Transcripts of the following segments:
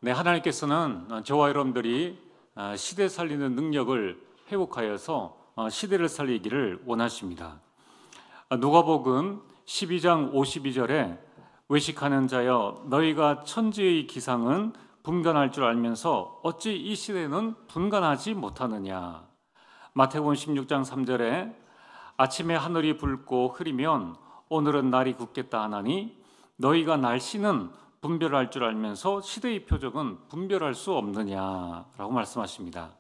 네, 하나님께서는 저와 여러분들이 시대 살리는 능력을 회복하여서 시대를 살리기를 원하십니다. 누가복음 12장 52절에 외식하는 자여 너희가 천지의 기상은 분간할 줄 알면서 어찌 이 시대는 분간하지 못하느냐. 마태복음 16장 3절에 아침에 하늘이 붉고 흐리면 오늘은 날이 굳겠다 하나니 너희가 날씨는 분별할 줄 알면서 시대의 표적은 분별할 수 없느냐라고 말씀하십니다.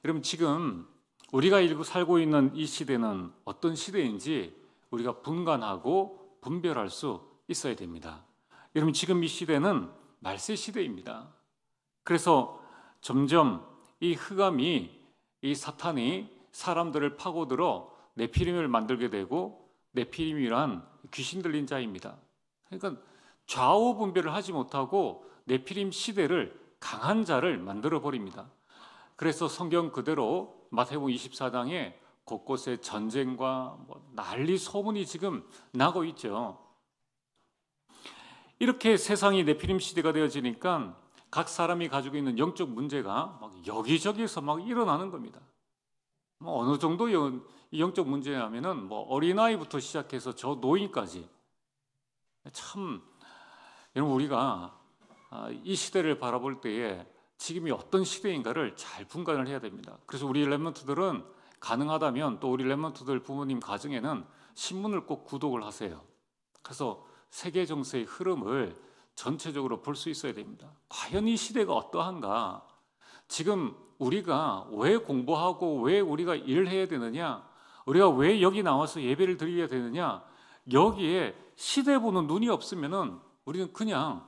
여러분, 지금 우리가 살고 있는 이 시대는 어떤 시대인지 우리가 분간하고 분별할 수 있어야 됩니다. 여러분, 지금 이 시대는 말세 시대입니다. 그래서 점점 이 흑암이, 이 사탄이 사람들을 파고들어 네피림을 만들게 되고, 네피림이란 귀신 들린 자입니다. 그러니까 좌우 분별을 하지 못하고 네피림 시대를 강한 자를 만들어 버립니다. 그래서 성경 그대로 마태복음 24장에 곳곳에 전쟁과 난리 소문이 지금 나고 있죠. 이렇게 세상이 네피림 시대가 되어지니까 각 사람이 가지고 있는 영적 문제가 막 여기저기서 막 일어나는 겁니다. 어느 정도 영적 문제냐면은 어린아이부터 시작해서 저 노인까지. 참 여러분, 우리가 이 시대를 바라볼 때에 지금이 어떤 시대인가를 잘 분간을 해야 됩니다. 그래서 우리 렘넌트들은 가능하다면, 또 우리 렘넌트들 부모님 가정에는 신문을 꼭 구독을 하세요. 그래서 세계 정세의 흐름을 전체적으로 볼 수 있어야 됩니다. 과연 이 시대가 어떠한가? 지금 우리가 왜 공부하고 왜 우리가 일을 해야 되느냐? 우리가 왜 여기 나와서 예배를 드려야 되느냐? 여기에 시대 보는 눈이 없으면은 우리는 그냥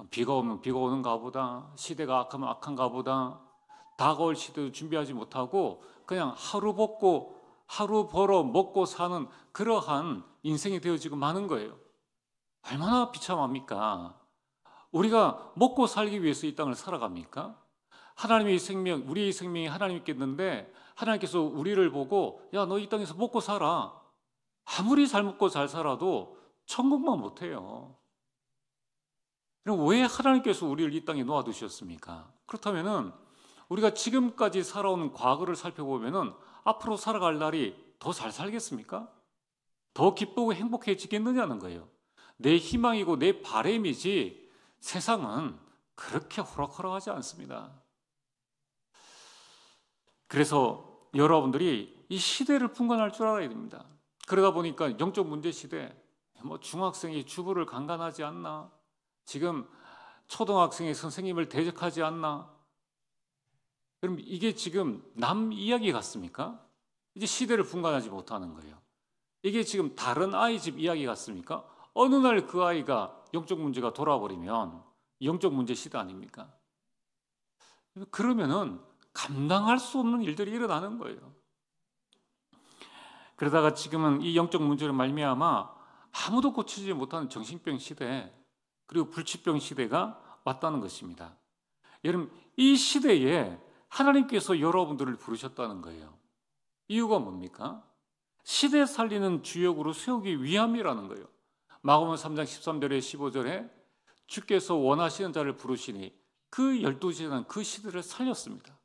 비가 오면 비가 오는가 보다, 시대가 악하면 악한가 보다, 다가올 시대도 준비하지 못하고 그냥 하루 벗고 하루 벌어 먹고 사는 그러한 인생이 되어지고 마는 거예요. 얼마나 비참합니까? 우리가 먹고 살기 위해서 이 땅을 살아갑니까? 하나님의 생명, 우리의 생명이 하나님께 있는데 하나님께서 우리를 보고 야, 너 이 땅에서 먹고 살아. 아무리 잘 먹고 잘 살아도 천국만 못해요. 그럼 왜 하나님께서 우리를 이 땅에 놓아두셨습니까? 그렇다면은 우리가 지금까지 살아온 과거를 살펴보면은 앞으로 살아갈 날이 더 잘 살겠습니까? 더 기쁘고 행복해지겠느냐는 거예요. 내 희망이고 내 바람이지 세상은 그렇게 호락호락하지 않습니다. 그래서 여러분들이 이 시대를 분간할 줄 알아야 됩니다. 그러다 보니까 영적 문제 시대, 중학생이 주부를 강간하지 않나? 지금 초등학생이 선생님을 대적하지 않나? 그럼 이게 지금 남 이야기 같습니까? 이제 시대를 분간하지 못하는 거예요. 이게 지금 다른 아이 집 이야기 같습니까? 어느 날 그 아이가 영적 문제가 돌아버리면 영적 문제 시대 아닙니까? 그러면은 감당할 수 없는 일들이 일어나는 거예요. 그러다가 지금은 이 영적 문제로 말미암아 아무도 고치지 못하는 정신병 시대, 그리고 불치병 시대가 왔다는 것입니다. 여러분, 이 시대에 하나님께서 여러분들을 부르셨다는 거예요. 이유가 뭡니까? 시대 살리는 주역으로 세우기 위함이라는 거예요. 마가복음 3장 13절에 15절에 주께서 원하시는 자를 부르시니 그 12제자는 그 시대를 살렸습니다.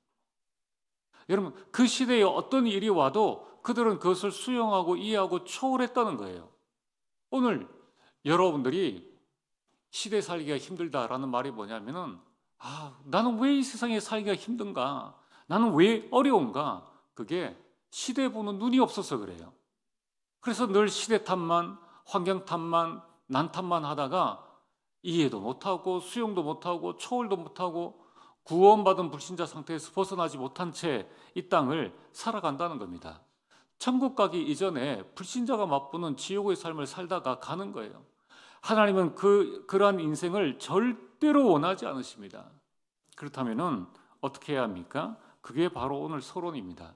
여러분, 그 시대에 어떤 일이 와도 그들은 그것을 수용하고 이해하고 초월했다는 거예요. 오늘 여러분들이 시대 살기가 힘들다라는 말이 뭐냐면은 나는 왜 이 세상에 살기가 힘든가? 나는 왜 어려운가? 그게 시대 보는 눈이 없어서 그래요. 그래서 늘 시대 탓만, 환경 탓만, 난 탓만 하다가 이해도 못하고 수용도 못하고 초월도 못하고 구원받은 불신자 상태에서 벗어나지 못한 채 이 땅을 살아간다는 겁니다. 천국 가기 이전에 불신자가 맛보는 지옥의 삶을 살다가 가는 거예요. 하나님은 그러한 인생을 절대로 원하지 않으십니다. 그렇다면은 어떻게 해야 합니까? 그게 바로 오늘 서론입니다.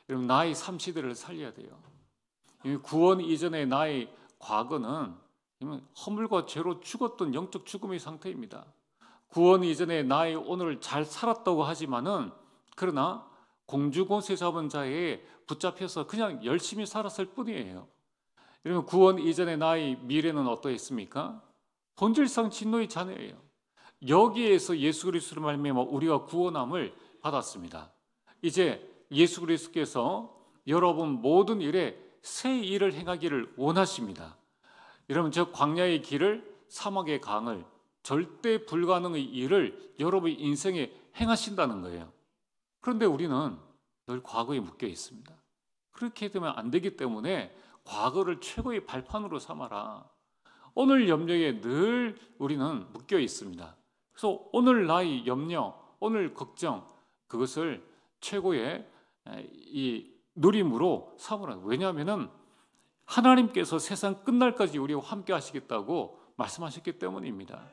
여러분, 나의 삶 시대를 살려야 돼요. 구원 이전의 나의 과거는 허물과 죄로 죽었던 영적 죽음의 상태입니다. 구원 이전의 나의 오늘을 잘 살았다고 하지만은, 그러나 공주곳에 잡은 자에 붙잡혀서 그냥 열심히 살았을 뿐이에요. 여러분, 구원 이전의 나의 미래는 어떠했습니까? 본질상 진노의 자녀예요. 여기에서 예수 그리스도로 말미암아 우리가 구원함을 받았습니다. 이제 예수 그리스도께서 여러분 모든 일에 새 일을 행하기를 원하십니다. 여러분 저 광야의 길을, 사막의 강을, 절대 불가능의 일을 여러분 인생에 행하신다는 거예요. 그런데 우리는 늘 과거에 묶여 있습니다. 그렇게 되면 안 되기 때문에 과거를 최고의 발판으로 삼아라. 오늘 염려에 늘 우리는 묶여 있습니다. 그래서 오늘 나의 염려, 오늘 걱정, 그것을 최고의 이 누림으로 삼으라. 왜냐하면 하나님께서 세상 끝날까지 우리와 함께 하시겠다고 말씀하셨기 때문입니다.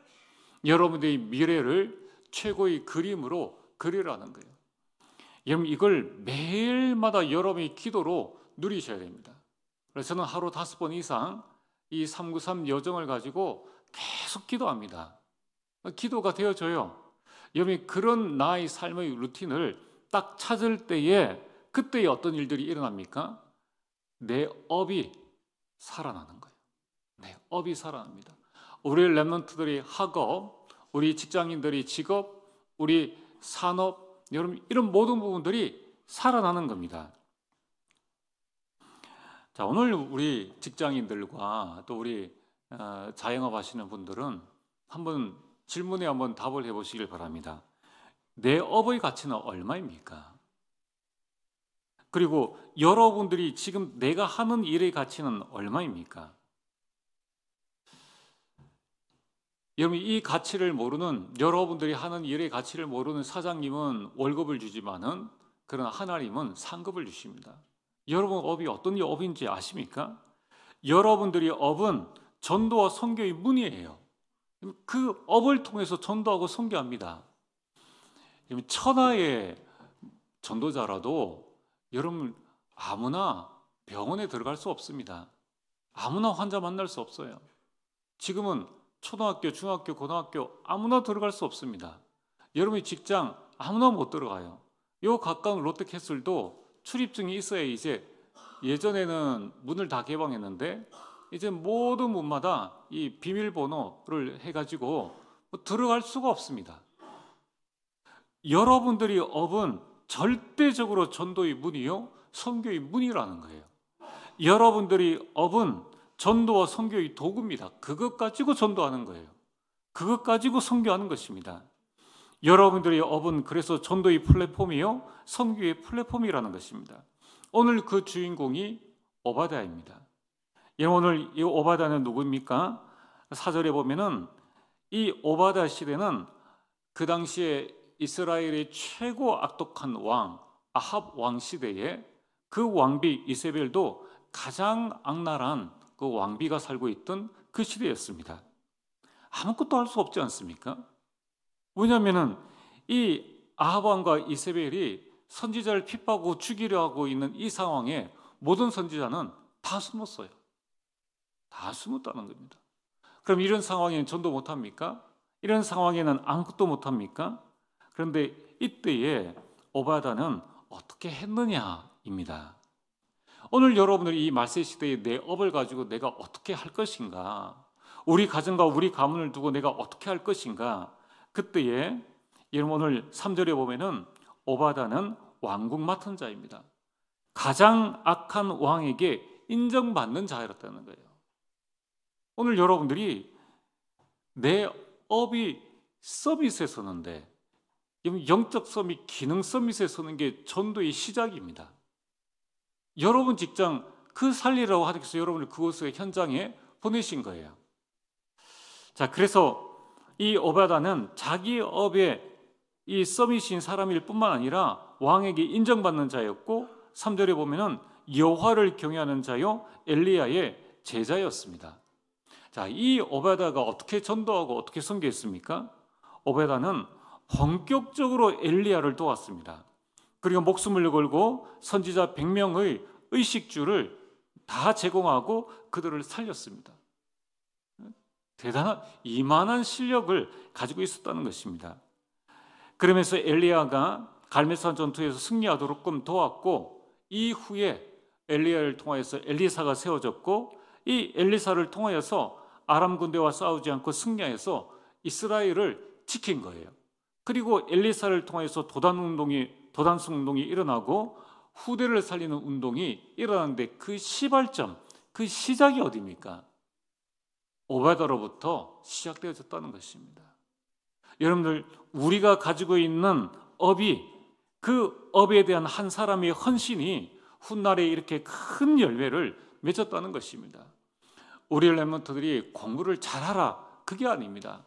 여러분들의 미래를 최고의 그림으로 그리라는 거예요. 여러분 이걸 매일마다 여러분의 기도로 누리셔야 됩니다. 그래서 저는 하루 5번 이상 이 393 여정을 가지고 계속 기도합니다. 기도가 되어져요. 여러분이 그런 나의 삶의 루틴을 딱 찾을 때에 그때에 어떤 일들이 일어납니까? 내 업이 살아나는 거예요. 내 업이 살아납니다. 우리 랩런트들이 학업, 우리 직장인들이 직업, 우리 산업, 여러분 이런 모든 부분들이 살아나는 겁니다. 자, 오늘 우리 직장인들과 또 우리 자영업 하시는 분들은 한번 질문에 한번 답을 해보시길 바랍니다. 내 업의 가치는 얼마입니까? 그리고 여러분들이 지금 내가 하는 일의 가치는 얼마입니까? 여러분 이 가치를 모르는, 여러분들이 하는 일의 가치를 모르는 사장님은 월급을 주지만은 그러나 하나님은 상급을 주십니다. 여러분 업이 어떤 업인지 아십니까? 여러분들이 업은 전도와 선교의 문이에요. 그 업을 통해서 전도하고 선교합니다. 천하의 전도자라도 여러분 아무나 병원에 들어갈 수 없습니다. 아무나 환자 만날 수 없어요. 지금은 초등학교, 중학교, 고등학교 아무나 들어갈 수 없습니다. 여러분의 직장 아무나 못 들어가요. 요 가까운 롯데캐슬도 출입증이 있어야 이제, 예전에는 문을 다 개방했는데 이제 모든 문마다 이 비밀번호를 해가지고 들어갈 수가 없습니다. 여러분들이 업은 절대적으로 전도의 문이요 선교의 문이라는 거예요. 여러분들이 업은 전도와 선교의 도구입니다. 그것 가지고 전도하는 거예요. 그것 가지고 선교하는 것입니다. 여러분들의 업은 그래서 전도의 플랫폼이요 선교의 플랫폼이라는 것입니다. 오늘 그 주인공이 오바댜입니다. 오늘 이 오바댜는 누구입니까? 4절에 보면은 이 오바댜 시대는 그 당시에 이스라엘의 최고 악독한 왕 아합 왕 시대에 그 왕비 이세벨도 가장 악랄한 그 왕비가 살고 있던 그 시대였습니다. 아무것도 할 수 없지 않습니까? 왜냐하면 이 아합 왕과 이세벨이 선지자를 핍박하고 죽이려 하고 있는 이 상황에 모든 선지자는 다 숨었어요. 다 숨었다는 겁니다. 그럼 이런 상황에는 전도 못합니까? 이런 상황에는 아무것도 못합니까? 그런데 이때에 오바댜는 어떻게 했느냐입니다. 오늘 여러분들이 이 말세 시대에 내 업을 가지고 내가 어떻게 할 것인가, 우리 가정과 우리 가문을 두고 내가 어떻게 할 것인가, 그때에 여러분 오늘 3절에 보면은 오바댜는 왕국 맡은 자입니다. 가장 악한 왕에게 인정받는 자였다는 거예요. 오늘 여러분들이 내 업이 서비스에 서는데, 영적 서밋, 기능 서밋에 서는 게 전도의 시작입니다. 여러분 직장 그 살리라고 하나님께서 여러분을 그곳의 현장에 보내신 거예요. 자, 그래서 이 오바댜는 자기 업에 이 서밋인 사람일 뿐만 아니라 왕에게 인정받는 자였고 3절에 보면은 여호와를 경외하는 자요 엘리야의 제자였습니다. 자, 이 오바댜가 어떻게 전도하고 어떻게 선교했습니까? 오바댜는 본격적으로 엘리야를 도왔습니다. 그리고 목숨을 걸고 선지자 100명의 의식주를 다 제공하고 그들을 살렸습니다. 대단한 이만한 실력을 가지고 있었다는 것입니다. 그러면서 엘리야가 갈멜산 전투에서 승리하도록 도왔고, 이후에 엘리야를 통하여서 엘리사가 세워졌고, 이 엘리사를 통하여서 아람 군대와 싸우지 않고 승리해서 이스라엘을 지킨 거예요. 그리고 엘리사를 통해서 도단성 운동이 일어나고 후대를 살리는 운동이 일어나는데 그 시발점, 그 시작이 어디입니까? 오베다로부터 시작되어졌다는 것입니다. 여러분들, 우리가 가지고 있는 업이, 그 업에 대한 한 사람의 헌신이 훗날에 이렇게 큰 열매를 맺었다는 것입니다. 우리 렘넌트들이 공부를 잘하라, 그게 아닙니다.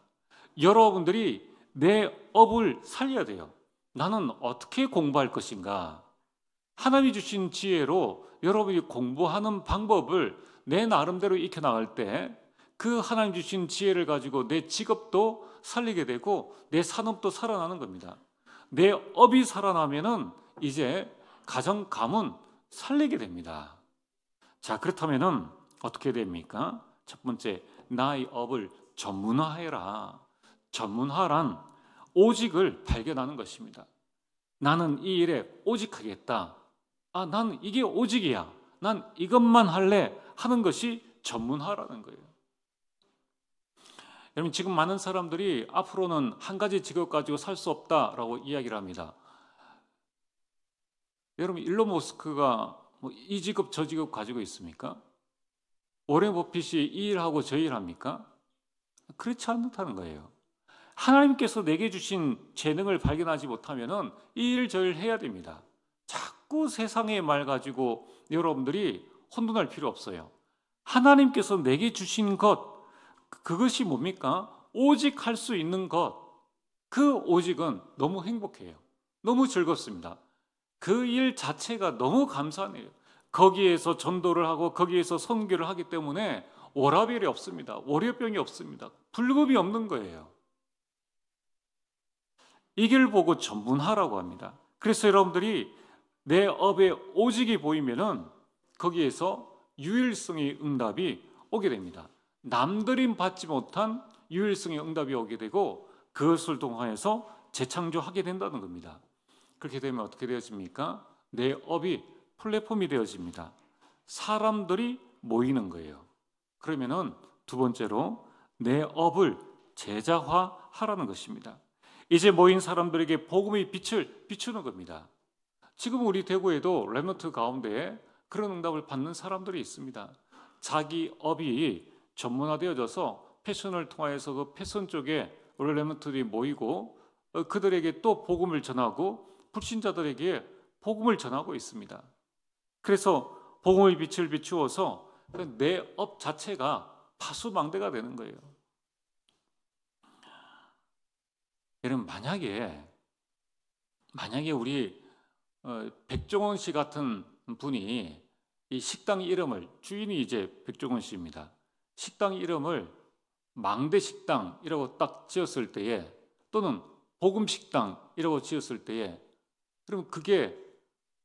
여러분들이 내 업을 살려야 돼요. 나는 어떻게 공부할 것인가? 하나님이 주신 지혜로 여러분이 공부하는 방법을 내 나름대로 익혀나갈 때 그 하나님 주신 지혜를 가지고 내 직업도 살리게 되고 내 산업도 살아나는 겁니다. 내 업이 살아나면은 이제 가정, 가문 살리게 됩니다. 자, 그렇다면은 어떻게 됩니까? 첫 번째, 나의 업을 전문화해라. 전문화란 오직을 발견하는 것입니다. 나는 이 일에 오직하겠다. 난 이게 오직이야. 난 이것만 할래 하는 것이 전문화라는 거예요. 여러분, 지금 많은 사람들이 앞으로는 한 가지 직업 가지고 살 수 없다라고 이야기를 합니다. 여러분, 일론 머스크가 이 직업 저 직업 가지고 있습니까? 워렌 버핏이 이 일하고 저 일합니까? 그렇지 않다는 거예요. 하나님께서 내게 주신 재능을 발견하지 못하면은 이 일 저 일 해야 됩니다. 자꾸 세상의 말 가지고 여러분들이 혼돈할 필요 없어요. 하나님께서 내게 주신 것, 그것이 뭡니까? 오직 할 수 있는 것, 그 오직은 너무 행복해요. 너무 즐겁습니다. 그 일 자체가 너무 감사해요. 거기에서 전도를 하고 거기에서 선교를 하기 때문에 워라벨이 없습니다. 월요병이 없습니다. 불급이 없는 거예요. 이 길 보고 전문화라고 합니다. 그래서 여러분들이 내 업에 오직이 보이면은 거기에서 유일성의 응답이 오게 됩니다. 남들이 받지 못한 유일성의 응답이 오게 되고 그것을 통하여서 재창조하게 된다는 겁니다. 그렇게 되면 어떻게 되어집니까? 내 업이 플랫폼이 되어집니다. 사람들이 모이는 거예요. 그러면은 두 번째로 내 업을 제자화하라는 것입니다. 이제 모인 사람들에게 복음의 빛을 비추는 겁니다. 지금 우리 대구에도 렘넌트 가운데 그런 응답을 받는 사람들이 있습니다. 자기 업이 전문화되어져서 패션을 통해서 그 패션 쪽에 우리 렘넌트들이 모이고 그들에게 또 복음을 전하고 불신자들에게 복음을 전하고 있습니다. 그래서 복음의 빛을 비추어서 내 업 자체가 파수망대가 되는 거예요. 여러분, 만약에 우리 백종원 씨 같은 분이 이 식당 이름을, 주인이 이제 백종원 씨입니다. 식당 이름을 망대식당이라고 딱 지었을 때에, 또는 복음식당이라고 지었을 때에, 그럼 그게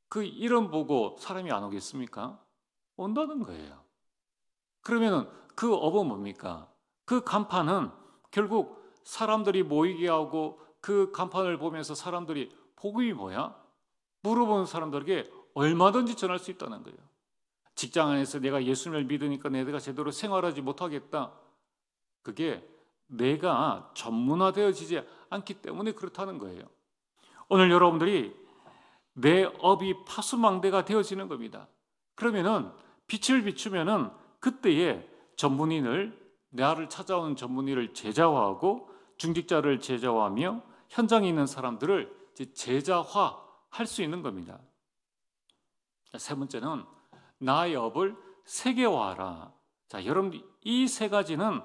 그 이름 보고 사람이 안 오겠습니까? 온다는 거예요. 그러면은 그 업은 뭡니까? 그 간판은 결국 사람들이 모이게 하고 그 간판을 보면서 사람들이 복음이 뭐야? 물어보는 사람들에게 얼마든지 전할 수 있다는 거예요. 직장 안에서 내가 예수님을 믿으니까 내가 제대로 생활하지 못하겠다. 그게 내가 전문화되어지지 않기 때문에 그렇다는 거예요. 오늘 여러분들이 내 업이 파수망대가 되어지는 겁니다. 그러면은 빛을 비추면은 그때에 나를 찾아오는 전문의를 제자화하고 중직자를 제자화하며 현장에 있는 사람들을 제자화할 수 있는 겁니다. 세 번째는 나의 업을 세계화하라. 자, 여러분, 이 세 가지는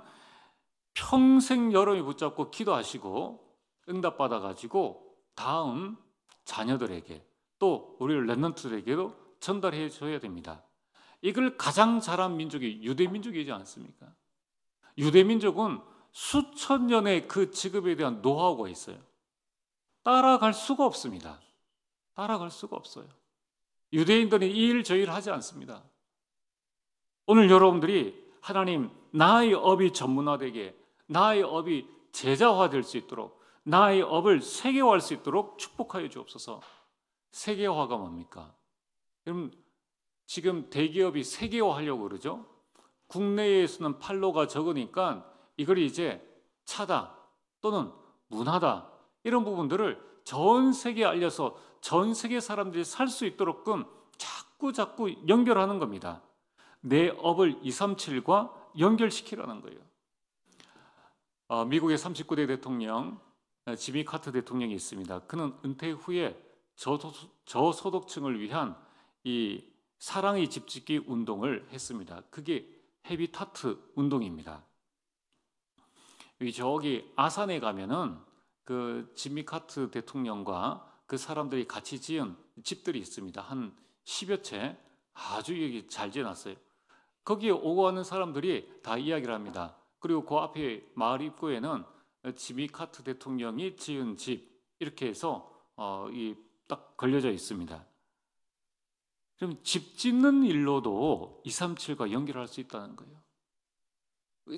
평생 여러분이 붙잡고 기도하시고 응답받아가지고 다음 자녀들에게 또 우리 렘넌트들에게도 전달해 줘야 됩니다. 이걸 가장 잘한 민족이 유대민족이지 않습니까? 유대민족은 수천 년의 그 직업에 대한 노하우가 있어요. 따라갈 수가 없습니다. 따라갈 수가 없어요. 유대인들은 이 일 저 일 하지 않습니다. 오늘 여러분들이 하나님, 나의 업이 전문화되게, 나의 업이 제자화될 수 있도록, 나의 업을 세계화할 수 있도록 축복하여 주옵소서. 세계화가 뭡니까? 여러분, 지금 대기업이 세계화하려고 그러죠. 국내에서는 판로가 적으니까 이걸 이제 차다 또는 문화다, 이런 부분들을 전 세계에 알려서 전 세계 사람들이 살 수 있도록끔 자꾸 연결하는 겁니다. 내 업을 237과 연결시키라는 거예요. 미국의 39대 대통령 지미 카터 대통령이 있습니다. 그는 은퇴 후에 저소득층을 위한 이 사랑의 집짓기 운동을 했습니다. 그게 헤비타트 운동입니다. 여기 저기 아산에 가면은 그 지미 카터 대통령과 그 사람들이 같이 지은 집들이 있습니다. 한 10여 채 아주 여기 잘 지어놨어요. 거기에 오고 가는 사람들이 다 이야기를 합니다. 그리고 그 앞에 마을 입구에는 지미 카터 대통령이 지은 집, 이렇게 해서 딱 걸려져 있습니다. 그럼 집 짓는 일로도 237과 연결할 수 있다는 거예요.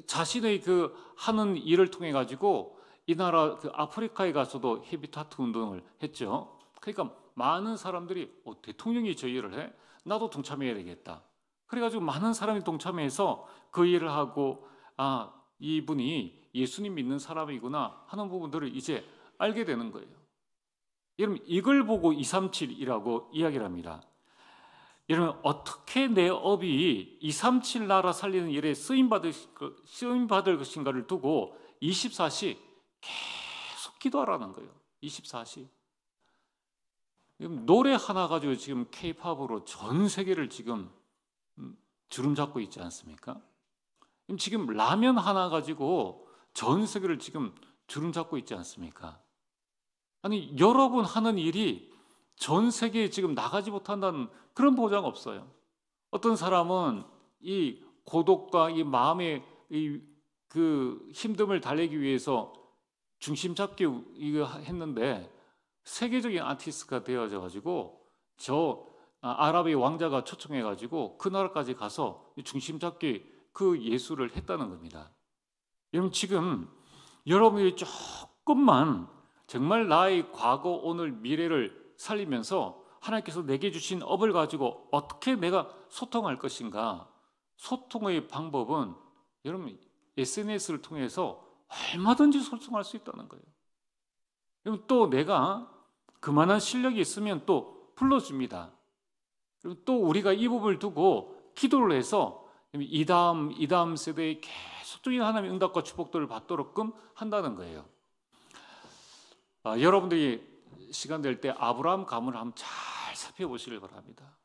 자신의 그 하는 일을 통해 가지고 이 나라 그 아프리카에 가서도 헤비타트 운동을 했죠. 그러니까 많은 사람들이 대통령이 저 일을 해? 나도 동참해야 되겠다. 그래가지고 많은 사람이 동참해서 그 일을 하고, 이분이 예수님 믿는 사람이구나 하는 부분들을 이제 알게 되는 거예요. 여러분, 이걸 보고 237이라고 이야기를 합니다. 여러분, 어떻게 내 업이 237 나라 살리는 일에 쓰임받을 것인가를 두고 24시 계속 기도하라는 거예요. 24시. 노래 하나 가지고 지금 K-팝으로 전 세계를 지금 주름 잡고 있지 않습니까? 지금 라면 하나 가지고 전 세계를 지금 주름 잡고 있지 않습니까? 아니, 여러분 하는 일이 전 세계에 지금 나가지 못한다는 그런 보장 없어요. 어떤 사람은 이 고독과 이 마음의 그 힘듦을 달래기 위해서 중심 잡기 이거 했는데 세계적인 아티스트가 되어져 가지고 아랍의 왕자가 초청해 가지고 그 나라까지 가서 중심 잡기 그 예술을 했다는 겁니다. 여러분, 지금 여러분이 조금만 정말 나의 과거, 오늘, 미래를 살리면서 하나님께서 내게 주신 업을 가지고 어떻게 내가 소통할 것인가, 소통의 방법은 여러분 SNS를 통해서 얼마든지 소통할 수 있다는 거예요. 여러분, 또 내가 그만한 실력이 있으면 또 불러줍니다. 그리고 또 우리가 이 부분을 두고 기도를 해서 이 다음 세대에 계속적인 하나님의 응답과 축복들을 받도록끔 한다는 거예요. 여러분들이 시간 될 때 아브라함 가문을 한번 잘 살펴보시길 바랍니다.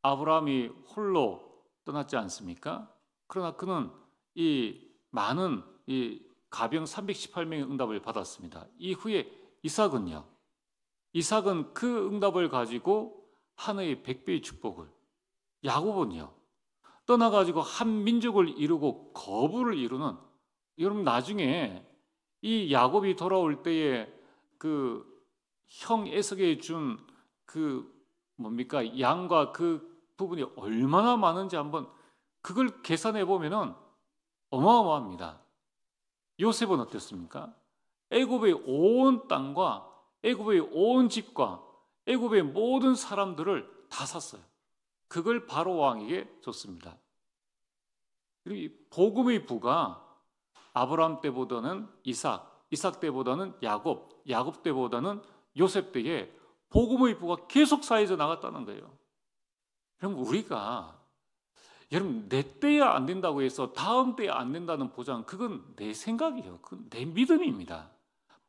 아브라함이 홀로 떠났지 않습니까? 그러나 그는 이 많은 이 가병 318명의 응답을 받았습니다. 이후에 이삭은 그 응답을 가지고 하나의 100배의 축복을, 야곱은요 떠나가지고 한 민족을 이루고 거부를 이루는, 여러분 나중에 이 야곱이 돌아올 때에 그 형 에서에게 준 그 뭡니까 양과 그 부분이 얼마나 많은지 한번 그걸 계산해 보면은 어마어마합니다. 요셉은 어땠습니까? 애굽의 온 땅과 애굽의 온 집과 애굽의 모든 사람들을 다 샀어요. 그걸 바로 왕에게 줬습니다. 그리고 이 복음의 부가 아브라함 때보다는 이삭 때보다는 야곱 때보다는 요셉 때에 복음의 부가 계속 쌓여져 나갔다는 거예요. 그럼 우리가 여러분 내 때에 안 된다고 해서 다음 때에 안 된다는 보장, 그건 내 생각이에요. 그건 내 믿음입니다.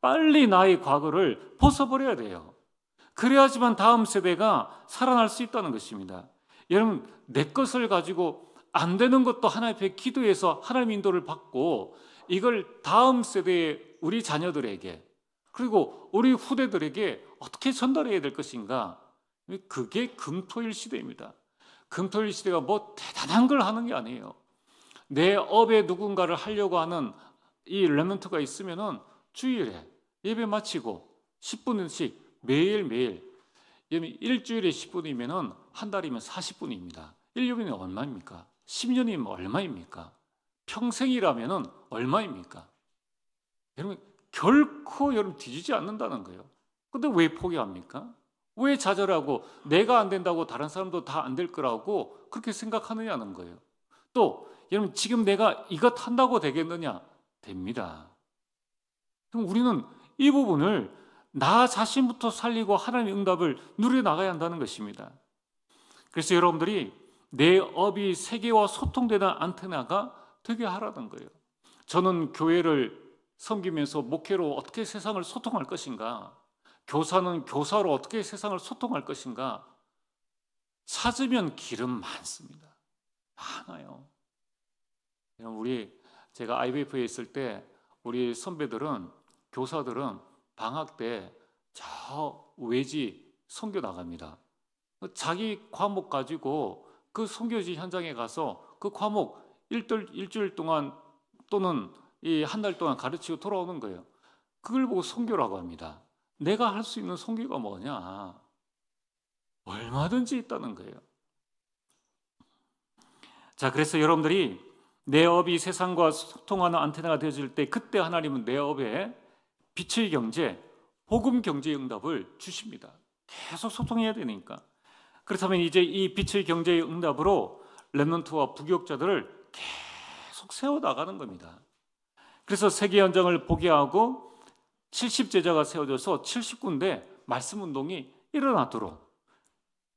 빨리 나의 과거를 벗어버려야 돼요. 그래야지만 다음 세대가 살아날 수 있다는 것입니다. 여러분 내 것을 가지고 안 되는 것도 하나님 앞에 기도해서 하나님 인도를 받고 이걸 다음 세대의 우리 자녀들에게 그리고 우리 후대들에게 어떻게 전달해야 될 것인가, 그게 금토일 시대입니다. 금토일 시대가 뭐 대단한 걸 하는 게 아니에요. 내 업에 누군가를 하려고 하는 이 레몬트가 있으면은 주일에 예배 마치고 10분씩 매일매일, 일주일에 10분이면은 한 달이면 40분입니다. 1년이면 얼마입니까? 10년이면 얼마입니까? 평생이라면은 얼마입니까? 여러분 결코 여러분 뒤지지 않는다는 거예요. 근데 왜 포기합니까? 왜 좌절하고 내가 안 된다고 다른 사람도 다 안 될 거라고 그렇게 생각하느냐는 거예요. 또 여러분 지금 내가 이것 한다고 되겠느냐? 됩니다. 그럼 우리는 이 부분을 나 자신부터 살리고 하나님의 응답을 누려나가야 한다는 것입니다. 그래서 여러분들이 내 업이 세계와 소통되는 안테나가 되게 하라는 거예요. 저는 교회를 섬기면서 목회로 어떻게 세상을 소통할 것인가, 교사는 교사로 어떻게 세상을 소통할 것인가, 찾으면 길은 많습니다. 많아요. 제가 IBF에 있을 때 우리 선배들은, 교사들은 방학 때 저 외지 선교 나갑니다. 자기 과목 가지고 그 선교지 현장에 가서 그 과목 일주일 동안 또는 이 한 달 동안 가르치고 돌아오는 거예요. 그걸 보고 선교라고 합니다. 내가 할 수 있는 선교가 뭐냐? 얼마든지 있다는 거예요. 자, 그래서 여러분들이 내 업이 세상과 소통하는 안테나가 되어질 때, 그때 하나님은 내 업에 빛의 경제, 복음 경제의 응답을 주십니다. 계속 소통해야 되니까. 그렇다면 이제 이 빛의 경제의 응답으로 렘넌트와 부교육자들을 계속 세워나가는 겁니다. 그래서 세계 현장을 보게 하고 70제자가 세워져서 70군데 말씀 운동이 일어나도록,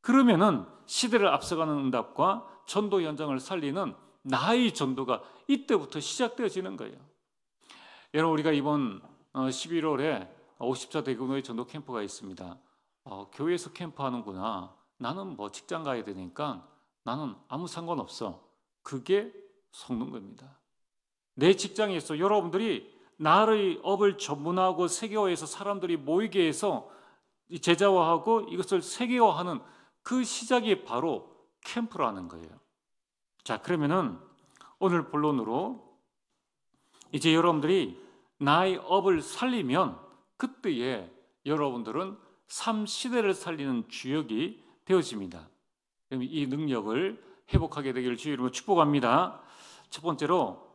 그러면은 시대를 앞서가는 응답과 전도 현장을 살리는 나의 전도가 이때부터 시작되어지는 거예요. 여러분, 우리가 이번 11월에 50자 대규모의 전도 캠프가 있습니다. 교회에서 캠프하는구나. 나는 뭐 직장 가야 되니까 나는 아무 상관없어. 그게 속는 겁니다. 내 직장에서 여러분들이 나의 업을 전문화하고 세계화해서 사람들이 모이게 해서 제자화하고 이것을 세계화하는 그 시작이 바로 캠프라는 거예요. 자, 그러면은 오늘 본론으로, 이제 여러분들이 나의 업을 살리면 그때에 여러분들은 삶 시대를 살리는 주역이 되어집니다. 그럼 이 능력을 회복하게 되기를 주의 이름으로 축복합니다. 첫 번째로,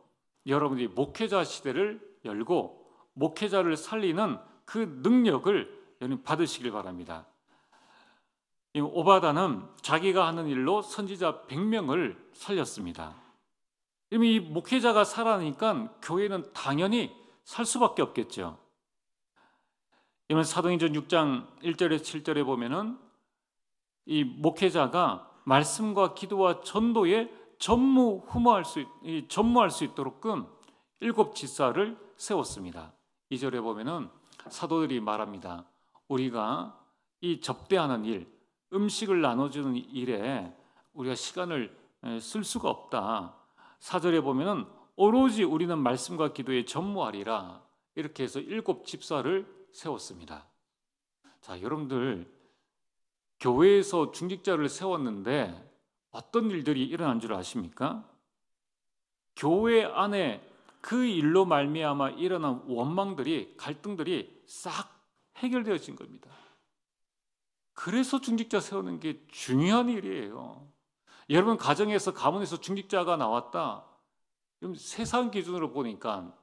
여러분들이 목회자 시대를 열고 목회자를 살리는 그 능력을 여러분 받으시길 바랍니다. 오바다는 자기가 하는 일로 선지자 100명을 살렸습니다. 이 목회자가 살아나니까 교회는 당연히 살 수밖에 없겠죠. 이번 사도행전 6장 1절에 7절에 보면은 이 목회자가 말씀과 기도와 전도에 전무할 수 있도록끔 7 지사를 세웠습니다. 2절에 보면은 사도들이 말합니다. 우리가 이 접대하는 일, 음식을 나눠주는 일에 우리가 시간을 쓸 수가 없다. 4절에 보면은 오로지 우리는 말씀과 기도에 전무하리라. 이렇게 해서 7 집사를 세웠습니다. 자, 여러분들 교회에서 중직자를 세웠는데 어떤 일들이 일어난 줄 아십니까? 교회 안에 그 일로 말미암아 일어난 원망들이, 갈등들이 싹 해결되어진 겁니다. 그래서 중직자 세우는 게 중요한 일이에요. 여러분 가정에서, 가문에서 중직자가 나왔다. 세상 기준으로 보니까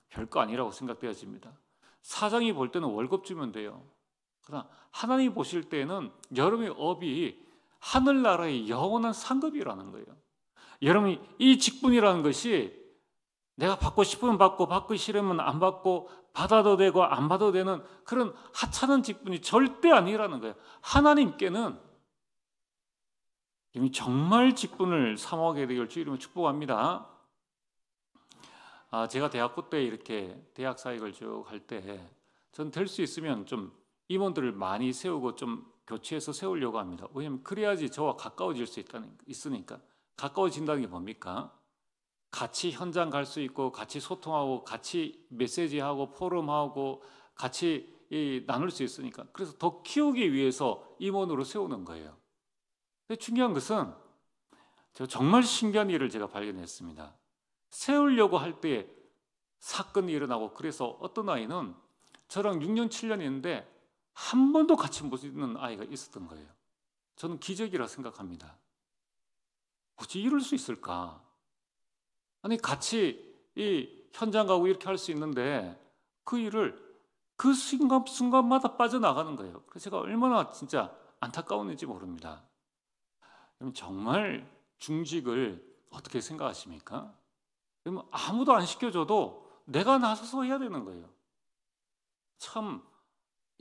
별거 아니라고 생각되어집니다. 사장이 볼 때는 월급 주면 돼요. 그러나 하나님이 보실 때는 여러분의 업이 하늘나라의 영원한 상급이라는 거예요. 여러분이 이 직분이라는 것이 내가 받고 싶으면 받고 받기 싫으면 안 받고 받아도 되고 안 받아도 되는 그런 하찮은 직분이 절대 아니라는 거예요. 하나님께는 정말 직분을 사모하게 되길 주 이름으로 축복합니다. 제가 대학부 때 이렇게 대학 사역을 쭉 할 때 전 될 수 있으면 좀 임원들을 많이 세우고 좀 교체해서 세우려고 합니다. 왜냐하면 그래야지 저와 가까워질 수 있으니까. 가까워진다는 게 뭡니까? 같이 현장 갈 수 있고 같이 소통하고 같이 메시지하고 포럼하고 같이 나눌 수 있으니까. 그래서 더 키우기 위해서 임원으로 세우는 거예요. 근데 중요한 것은 제가 정말 신기한 일을 제가 발견했습니다. 세우려고 할 때 사건이 일어나고, 그래서 어떤 아이는 저랑 6년 7년인데 한 번도 같이 못 있는 아이가 있었던 거예요. 저는 기적이라 생각합니다. 어찌 이럴 수 있을까? 아니 같이 이 현장 가고 이렇게 할 수 있는데 그 일을 그 순간마다 빠져나가는 거예요. 그래서 제가 얼마나 진짜 안타까웠는지 모릅니다. 그럼 정말 중직을 어떻게 생각하십니까? 그러면 아무도 안 시켜줘도 내가 나서서 해야 되는 거예요. 참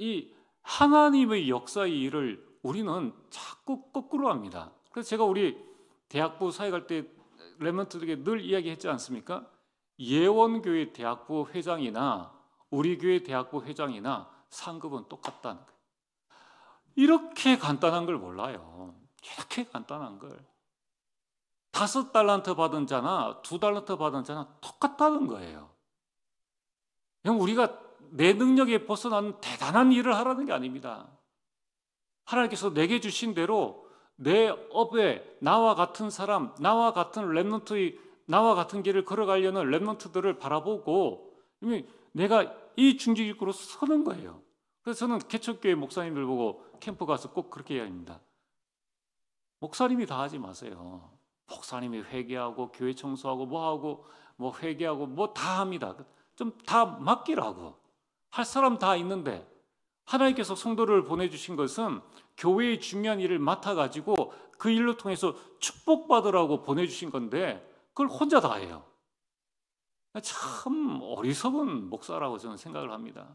이 하나님의 역사의 일을 우리는 자꾸 거꾸로 합니다. 그래서 제가 우리 대학부 사역할 때 렘넌트들에게 늘 이야기했지 않습니까? 예원교회 대학부 회장이나 우리 교회 대학부 회장이나 상급은 똑같다는 거예요. 이렇게 간단한 걸 몰라요. 이렇게 간단한 걸. 5달란트 받은 자나 2달란트 받은 자나 똑같다는 거예요. 그냥 우리가 내 능력에 벗어난 대단한 일을 하라는 게 아닙니다. 하나님께서 내게 주신 대로 내 업에 나와 같은 사람, 나와 같은 렘넌트의 나와 같은 길을 걸어가려는 렘넌트들을 바라보고 내가 이 중직기구로 서는 거예요. 그래서 저는 개척교회 목사님들 보고 캠프 가서 꼭 그렇게 이야기합니다. 목사님이 다 하지 마세요. 목사님이 회개하고 교회 청소하고 뭐하고 뭐 회개하고 뭐 다 합니다. 좀 다 맡기라고. 할 사람 다 있는데 하나님께서 성도를 보내주신 것은 교회의 중요한 일을 맡아가지고 그 일로 통해서 축복받으라고 보내주신 건데 그걸 혼자 다 해요. 참 어리석은 목사라고 저는 생각을 합니다.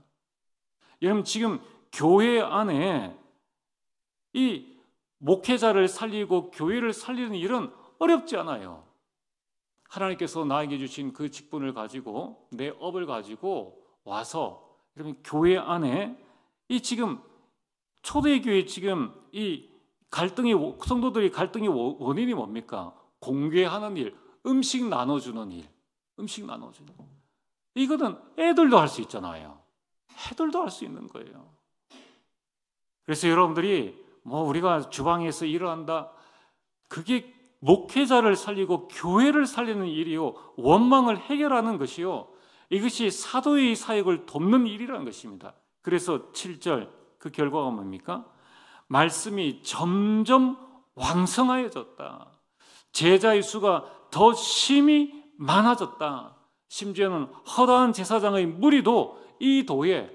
여러분 지금 교회 안에 이 목회자를 살리고 교회를 살리는 일은 어렵지 않아요. 하나님께서 나에게 주신 그 직분을 가지고 내 업을 가지고 와서 여러분 교회 안에 이 지금 초대교회 지금 이 갈등이 성도들이 갈등의 원인이 뭡니까? 공개하는 일, 음식 나눠주는 일, 음식 나눠주는 일. 이거는 애들도 할 수 있잖아요. 애들도 할 수 있는 거예요. 그래서 여러분들이 뭐 우리가 주방에서 일을 한다, 그게 목회자를 살리고 교회를 살리는 일이요, 원망을 해결하는 것이요, 이것이 사도의 사역을 돕는 일이라는 것입니다. 그래서 7절 그 결과가 뭡니까? 말씀이 점점 왕성하여졌다. 제자의 수가 더 심히 많아졌다. 심지어는 허다한 제사장의 무리도 이 도에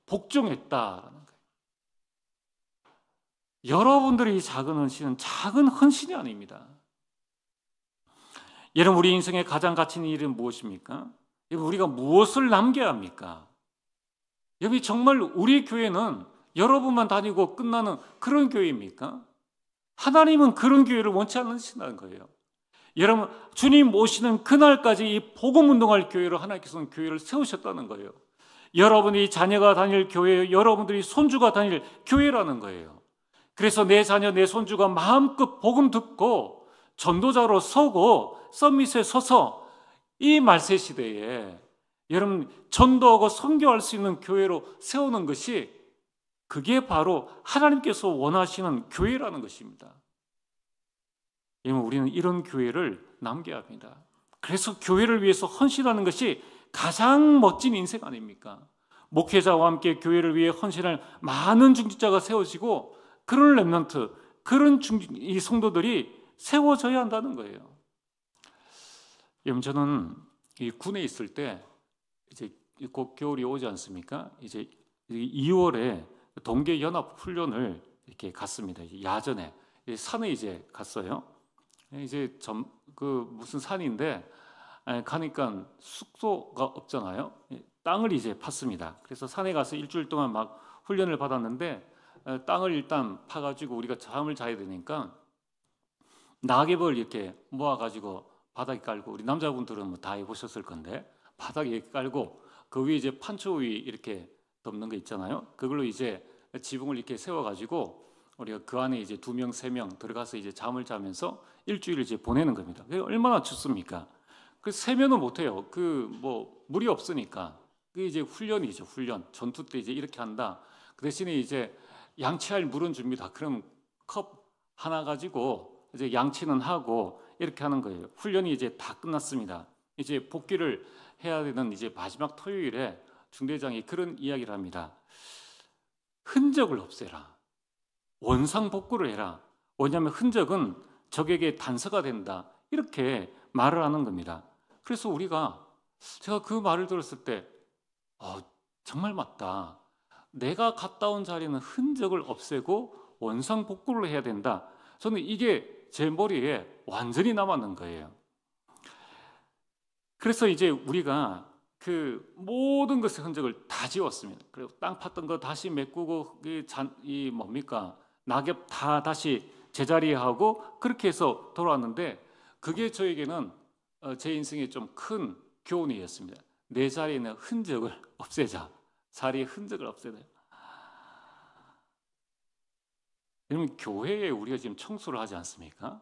복종했다라는 거예요. 여러분들의 작은 헌신은 작은 헌신이 아닙니다. 여러분 우리 인생의 가장 가치 있는 일은 무엇입니까? 우리가 무엇을 남겨야 합니까? 여기 정말 우리 교회는 여러분만 다니고 끝나는 그런 교회입니까? 하나님은 그런 교회를 원치 않으신다는 거예요. 여러분 주님 오시는 그날까지 이 복음운동할 교회로 하나님께서는 교회를 세우셨다는 거예요. 여러분이 자녀가 다닐 교회, 여러분들이 손주가 다닐 교회라는 거예요. 그래서 내 자녀, 내 손주가 마음껏 복음 듣고 전도자로 서고 서밋에 서서 이 말세 시대에 여러분 전도하고 선교할 수 있는 교회로 세우는 것이 그게 바로 하나님께서 원하시는 교회라는 것입니다. 여러분 우리는 이런 교회를 남겨야 합니다. 그래서 교회를 위해서 헌신하는 것이 가장 멋진 인생 아닙니까? 목회자와 함께 교회를 위해 헌신할 많은 중직자가 세워지고 그런 렘넌트, 그런 이 성도들이 세워져야 한다는 거예요. 여러분 저는 이 군에 있을 때 이제 곧 겨울이 오지 않습니까? 이제 2월에 동계 연합 훈련을 이렇게 갔습니다. 야전에 산에 이제 갔어요. 이제 그 무슨 산인데 가니까 숙소가 없잖아요. 땅을 이제 팠습니다. 그래서 산에 가서 일주일 동안 막 훈련을 받았는데 땅을 일단 파가지고 우리가 잠을 자야 되니까 낙엽을 이렇게 모아가지고 바닥에 깔고, 우리 남자분들은 뭐 다 해보셨을 건데 바닥에 깔고 그 위에 이제 판초 위 이렇게 덮는 거 있잖아요. 그걸로 이제 지붕을 이렇게 세워가지고 우리가 그 안에 이제 2명, 3명 들어가서 이제 잠을 자면서 일주일을 이제 보내는 겁니다. 그게 얼마나 춥습니까? 그 세면은 못해요. 그 뭐 물이 없으니까. 그 이제 훈련이죠. 훈련. 전투 때 이제 이렇게 한다. 그 대신에 이제 양치할 물은 줍니다. 그럼 컵 하나 가지고 이제 양치는 하고 이렇게 하는 거예요. 훈련이 이제 다 끝났습니다. 이제 복귀를 해야 되는 이제 마지막 토요일에 중대장이 그런 이야기를 합니다. 흔적을 없애라. 원상복구를 해라. 왜냐하면 흔적은 적에게 단서가 된다. 이렇게 말을 하는 겁니다. 그래서 제가 그 말을 들었을 때 정말 맞다. 내가 갔다 온 자리는 흔적을 없애고 원상복구를 해야 된다. 저는 이게 제 머리에 완전히 남았는 거예요. 그래서 이제 우리가 그 모든 것의 흔적을 다 지웠습니다. 그리고 땅 팠던 거 다시 메꾸고 이 뭡니까? 낙엽 다 다시 제자리에 하고 그렇게 해서 돌아왔는데 그게 저에게는 제 인생에 좀 큰 교훈이었습니다. 내 자리에 있는 흔적을 없애자. 자리의 흔적을 없애자. 여러분 교회에 우리가 지금 청소를 하지 않습니까?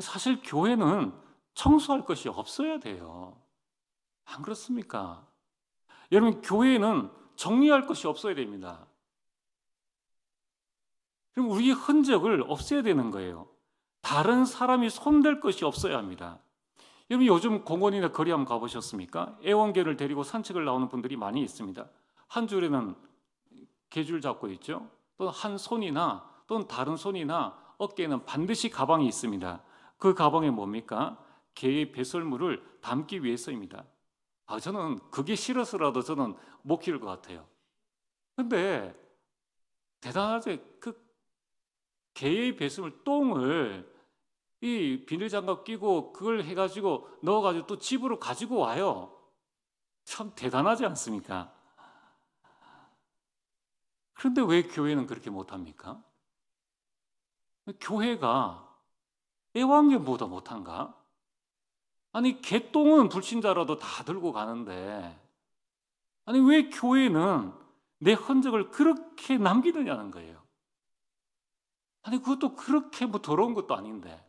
사실 교회는 청소할 것이 없어야 돼요. 안 그렇습니까? 여러분 교회는 정리할 것이 없어야 됩니다. 그럼 우리의 흔적을 없애야 되는 거예요. 다른 사람이 손댈 것이 없어야 합니다. 여러분 요즘 공원이나 거리 한번 가보셨습니까? 애완개를 데리고 산책을 나오는 분들이 많이 있습니다. 한 줄에는 개줄 잡고 있죠. 또 한 손이나 또는 다른 손이나 어깨에는 반드시 가방이 있습니다. 그 가방에 뭡니까? 개의 배설물을 담기 위해서입니다. 저는 그게 싫어서라도 저는 못 키울 것 같아요. 근데 대단하지. 그 개의 배설물 똥을 이 비닐장갑 끼고 그걸 해가지고 넣어가지고 또 집으로 가지고 와요. 참 대단하지 않습니까? 그런데 왜 교회는 그렇게 못합니까? 교회가 애완견보다 못한가? 아니 개똥은 불신자라도 다 들고 가는데 아니 왜 교회는 내 흔적을 그렇게 남기느냐는 거예요. 아니 그것도 그렇게 뭐 더러운 것도 아닌데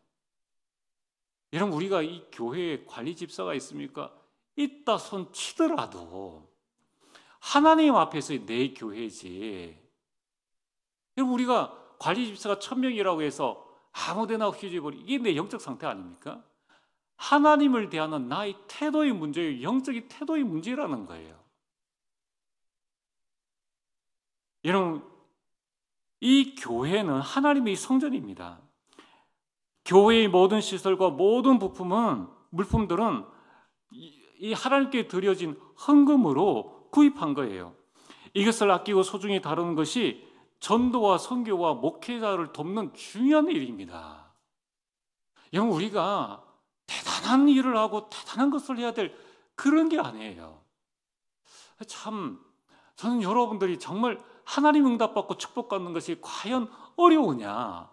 여러분 우리가 이 교회에 관리 집사가 있습니까? 있다 손 치더라도 하나님 앞에서의 내 교회지. 여러분 우리가 관리 집사가 1000명이라고 해서 아무데나 휘저버리 이게 내 영적 상태 아닙니까? 하나님을 대하는 나의 태도의 문제예요. 영적인 태도의 문제라는 거예요. 여러분 이 교회는 하나님의 성전입니다. 교회의 모든 시설과 모든 물품들은 이 하나님께 드려진 헌금으로 구입한 거예요. 이것을 아끼고 소중히 다루는 것이 전도와 선교와 목회자를 돕는 중요한 일입니다. 여러분 우리가 대단한 일을 하고 대단한 것을 해야 될 그런 게 아니에요. 참 저는 여러분들이 정말 하나님 응답받고 축복받는 것이 과연 어려우냐?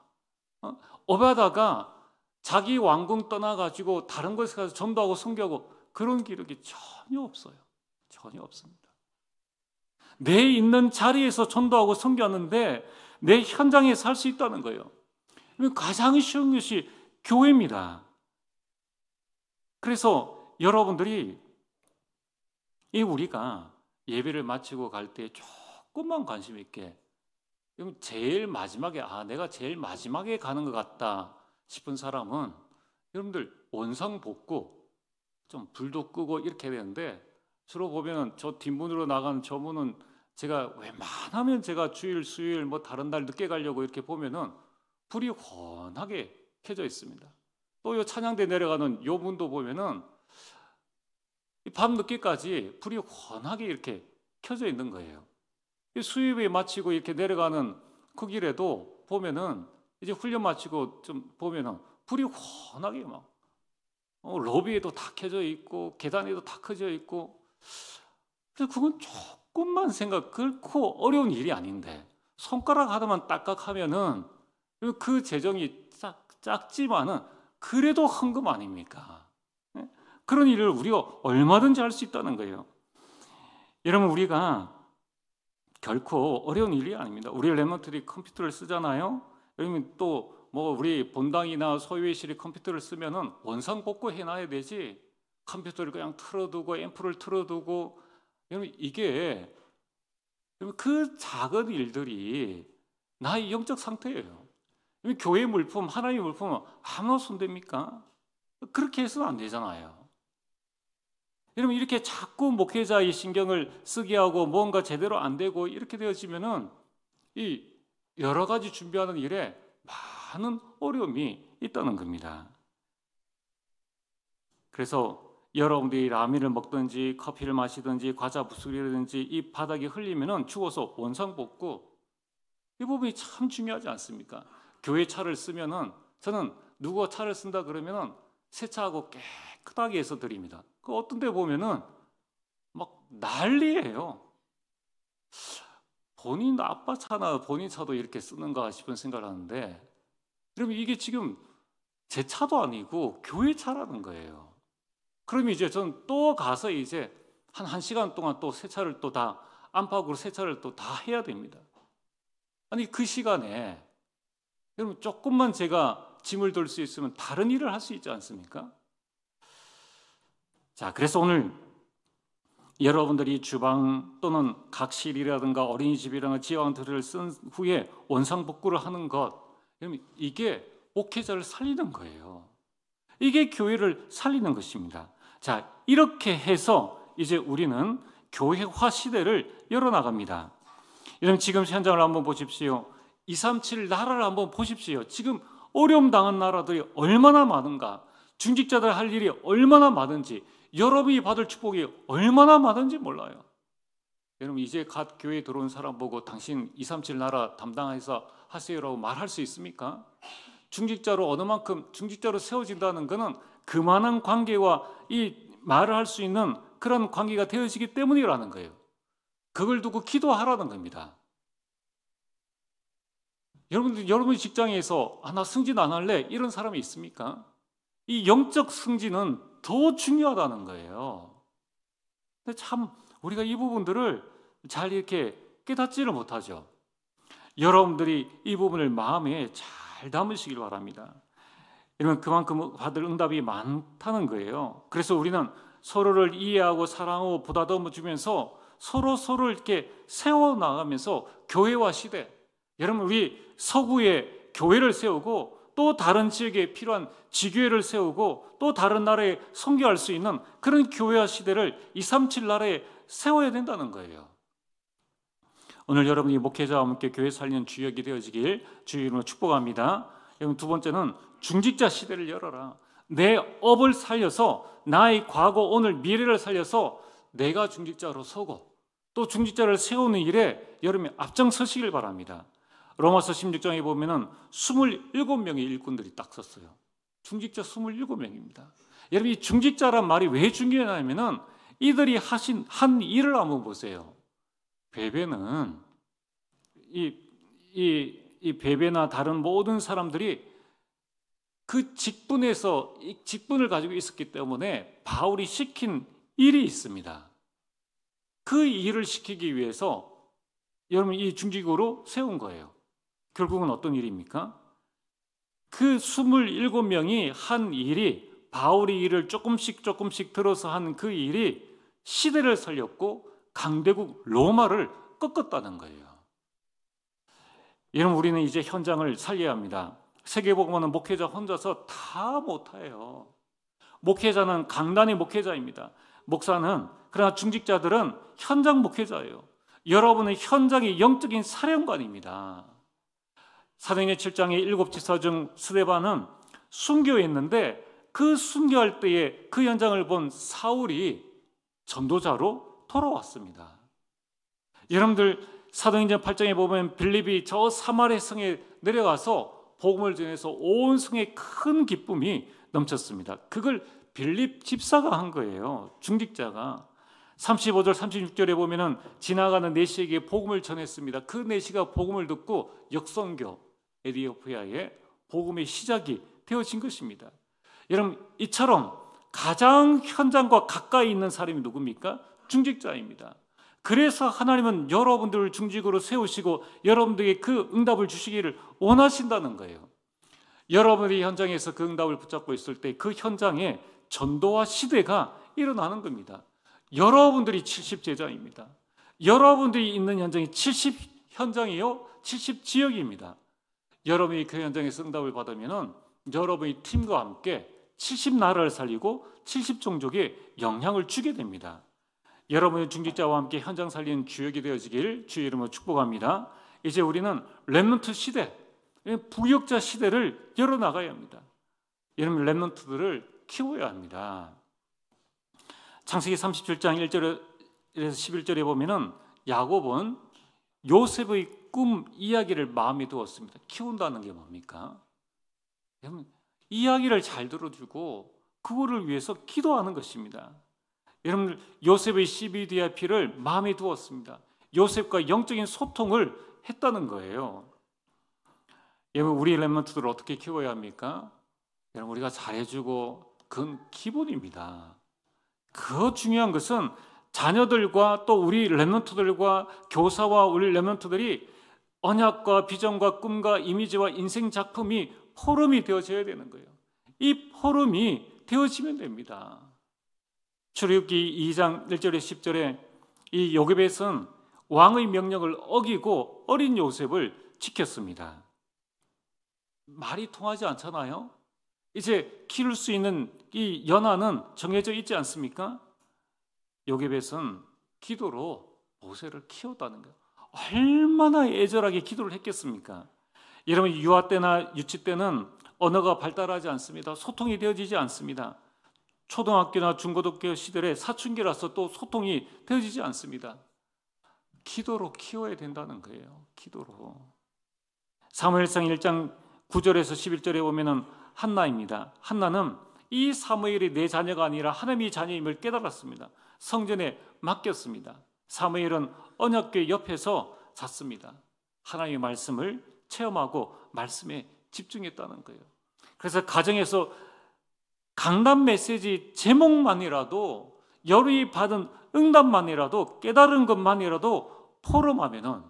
오바다가 자기 왕궁 떠나가지고 다른 곳에 가서 전도하고 선교하고 그런 기록이 전혀 없어요. 전혀 없습니다. 내 있는 자리에서 전도하고 선교하는데 내 현장에 살 수 있다는 거예요. 가장 쉬운 것이 교회입니다. 그래서 여러분들이 우리가 예배를 마치고 갈 때 조금만 관심 있게 제일 마지막에 내가 제일 마지막에 가는 것 같다 싶은 사람은 여러분들 원상복구 좀 불도 끄고 이렇게 해야 되는데 주로 보면 저 뒷문으로 나가는 저 문은 제가 웬만하면 제가 주일 수요일 뭐 다른 날 늦게 가려고 이렇게 보면은 불이 환하게 켜져 있습니다. 또 요 찬양대 내려가는 요 문도 보면은 밤 늦게까지 불이 환하게 이렇게 켜져 있는 거예요. 수요일에 마치고 이렇게 내려가는 그 길에도 보면은 이제 훈련 마치고 좀 보면은 불이 환하게 막 로비에도 다 켜져 있고 계단에도 다 켜져 있고 그래서 그건 조금만 그렇고 어려운 일이 아닌데 손가락 하나만 딱딱하면은 그 재정이 작지만은 그래도 헌금 아닙니까? 그런 일을 우리가 얼마든지 할 수 있다는 거예요. 여러분 우리가 결코 어려운 일이 아닙니다. 우리 랩런트들이 컴퓨터를 쓰잖아요. 여러분 또 뭐 우리 본당이나 소유회실이 컴퓨터를 쓰면은 원상복구 해놔야 되지. 컴퓨터를 그냥 틀어두고 앰프를 틀어두고 여러분 이게 그 작은 일들이 나의 영적 상태예요. 교회 물품, 하나님의 물품은 아무나 손댑니까? 그렇게 해서는 안 되잖아요. 여러분 이렇게 자꾸 목회자의 신경을 쓰게 하고 뭔가 제대로 안 되고 이렇게 되어지면은 이 여러 가지 준비하는 일에 많은 어려움이 있다는 겁니다. 그래서 여러분들이 라면을 먹든지 커피를 마시든지 과자 부스러기든지 이 바닥에 흘리면은 죽어서 원상복구 이 부분이 참 중요하지 않습니까? 교회 차를 쓰면은 저는 누가 차를 쓴다 그러면은 세차하고 깨끗하게 해서 드립니다. 그 어떤 데 보면은 막 난리예요. 본인 아빠 차나 본인 차도 이렇게 쓰는가 싶은 생각을 하는데, 그러면 이게 지금 제 차도 아니고 교회 차라는 거예요. 그럼 이제 저는 또 가서 이제 한 1시간 동안 또 세차를 또 다 안팎으로 세차를 또 다 해야 됩니다. 아니 그 시간에 여러분 조금만 제가 짐을 돌 수 있으면 다른 일을 할 수 있지 않습니까? 자, 그래서 오늘 여러분들이 주방 또는 각실이라든가 어린이집이라든가 지하원터를 쓴 후에 원상복구를 하는 것, 이게 목회자를 살리는 거예요. 이게 교회를 살리는 것입니다. 자, 이렇게 해서 이제 우리는 교회화 시대를 열어나갑니다. 여러분 지금 현장을 한번 보십시오. 237 나라를 한번 보십시오. 지금 어려움 당한 나라들이 얼마나 많은가, 중직자들 할 일이 얼마나 많은지, 여러분이 받을 축복이 얼마나 많은지 몰라요. 여러분 이제 갓 교회에 들어온 사람 보고 당신 237 나라 담당해서 하세요라고 말할 수 있습니까? 중직자로 어느 만큼 중직자로 세워진다는 것은 그만한 관계와 이 말을 할 수 있는 그런 관계가 되어지기 때문이라는 거예요. 그걸 두고 기도하라는 겁니다. 여러분의 직장에서 나 승진 안 할래 이런 사람이 있습니까? 이 영적 승진은 더 중요하다는 거예요. 근데 참 우리가 이 부분들을 잘 이렇게 깨닫지를 못하죠. 여러분들이 이 부분을 마음에 잘 담으시길 바랍니다. 이러면 그만큼 받을 응답이 많다는 거예요. 그래서 우리는 서로를 이해하고 사랑하고 보다듬어 주면서 서로를 이렇게 세워나가면서 교회화 시대, 여러분 우리 서구에 교회를 세우고 또 다른 지역에 필요한 지교회를 세우고 또 다른 나라에 선교할 수 있는 그런 교회화 시대를 237 나라에 세워야 된다는 거예요. 오늘 여러분이 목회자와 함께 교회 살리는 주역이 되어지길 주의 이름으로 축복합니다. 여러분 두 번째는 중직자 시대를 열어라. 내 업을 살려서 나의 과거, 오늘, 미래를 살려서 내가 중직자로 서고 또 중직자를 세우는 일에 여러분이 앞장서시길 바랍니다. 로마서 16장에 보면은 27명의 일꾼들이 딱 섰어요. 중직자 27명입니다. 여러분 이 중직자란 말이 왜 중요하냐면은 이들이 한 일을 한번 보세요. 베베는 이 베베나 다른 모든 사람들이 그 직분에서 이 직분을 가지고 있었기 때문에 바울이 시킨 일이 있습니다. 그 일을 시키기 위해서 여러분 이 중직으로 세운 거예요. 결국은 어떤 일입니까? 그 27명이 한 일이, 바울이 일을 조금씩 들어서 한 그 일이 시대를 살렸고 강대국 로마를 꺾었다는 거예요. 여러분 우리는 이제 현장을 살려야 합니다. 세계복음화는 목회자 혼자서 다 못해요. 목회자는 강단의 목회자입니다. 목사는, 그러나 중직자들은 현장 목회자예요. 여러분은 현장의 영적인 사령관입니다. 사도행전 7장의 7지사 중 스데반은 순교했는데 그 순교할 때에 그 현장을 본 사울이 전도자로 돌아왔습니다. 여러분들 사도행전 8장에 보면 빌립이 저 사마리아 성에 내려가서 복음을 전해서 온 성에 큰 기쁨이 넘쳤습니다. 그걸 빌립 집사가 한 거예요. 중직자가. 35절 36절에 보면은 지나가는 내시에게 복음을 전했습니다. 그 내시가 복음을 듣고 역선교 에티오피아의 복음의 시작이 되어진 것입니다. 여러분 이처럼 가장 현장과 가까이 있는 사람이 누굽니까? 중직자입니다. 그래서 하나님은 여러분들을 중직으로 세우시고 여러분들에게 그 응답을 주시기를 원하신다는 거예요. 여러분이 현장에서 그 응답을 붙잡고 있을 때 그 현장에 전도와 시대가 일어나는 겁니다. 여러분들이 70제자입니다. 여러분들이 있는 현장이 70현장이요 70지역입니다. 여러분이 그 현장에서 응답을 받으면 여러분이 팀과 함께 70나라를 살리고 70종족에 영향을 주게 됩니다. 여러분의 중직자와 함께 현장 살리는 주역이 되어지길 주의 이름으로 축복합니다. 이제 우리는 렘넌트 시대, 부역자 시대를 열어나가야 합니다. 여러분 렘넌트들을 키워야 합니다. 창세기 37장 1절에서 11절에 보면은 야곱은 요셉의 꿈 이야기를 마음에 두었습니다. 키운다는 게 뭡니까? 여러분 이야기를 잘 들어주고 그거를 위해서 기도하는 것입니다. 여러분, 요셉의 CBDIP를 마음에 두었습니다. 요셉과 영적인 소통을 했다는 거예요. 여러분, 우리 렘넌트들을 어떻게 키워야 합니까? 여러분, 우리가 잘해주고 그건 기본입니다. 그 중요한 것은 자녀들과 또 우리 렘넌트들과 교사와 우리 렘넌트들이 언약과 비전과 꿈과 이미지와 인생 작품이 포럼이 되어져야 되는 거예요. 이 포럼이 되어지면 됩니다. 출애굽기 2장 1절에 10절에 이 요셉은 왕의 명령을 어기고 어린 요셉을 지켰습니다. 말이 통하지 않잖아요. 이제 키울 수 있는 이 연한은 정해져 있지 않습니까? 요셉은 기도로 모세를 키웠다는 거예요. 얼마나 애절하게 기도를 했겠습니까? 여러분, 유아 때나 유치 때는 언어가 발달하지 않습니다. 소통이 되어지지 않습니다. 초등학교나 중고등학교 시절에 사춘기라서 또 소통이 되어지지 않습니다. 기도로 키워야 된다는 거예요. 기도로. 사무엘상 1장 9절에서 11절에 보면은 한나입니다. 한나는 이 사무엘이 내 자녀가 아니라 하나님의 자녀임을 깨달았습니다. 성전에 맡겼습니다. 사무엘은 언약궤 옆에서 잤습니다. 하나님의 말씀을 체험하고 말씀에 집중했다는 거예요. 그래서 가정에서 강단 메시지 제목만이라도, 열의 받은 응답만이라도, 깨달은 것만이라도 포럼하면은,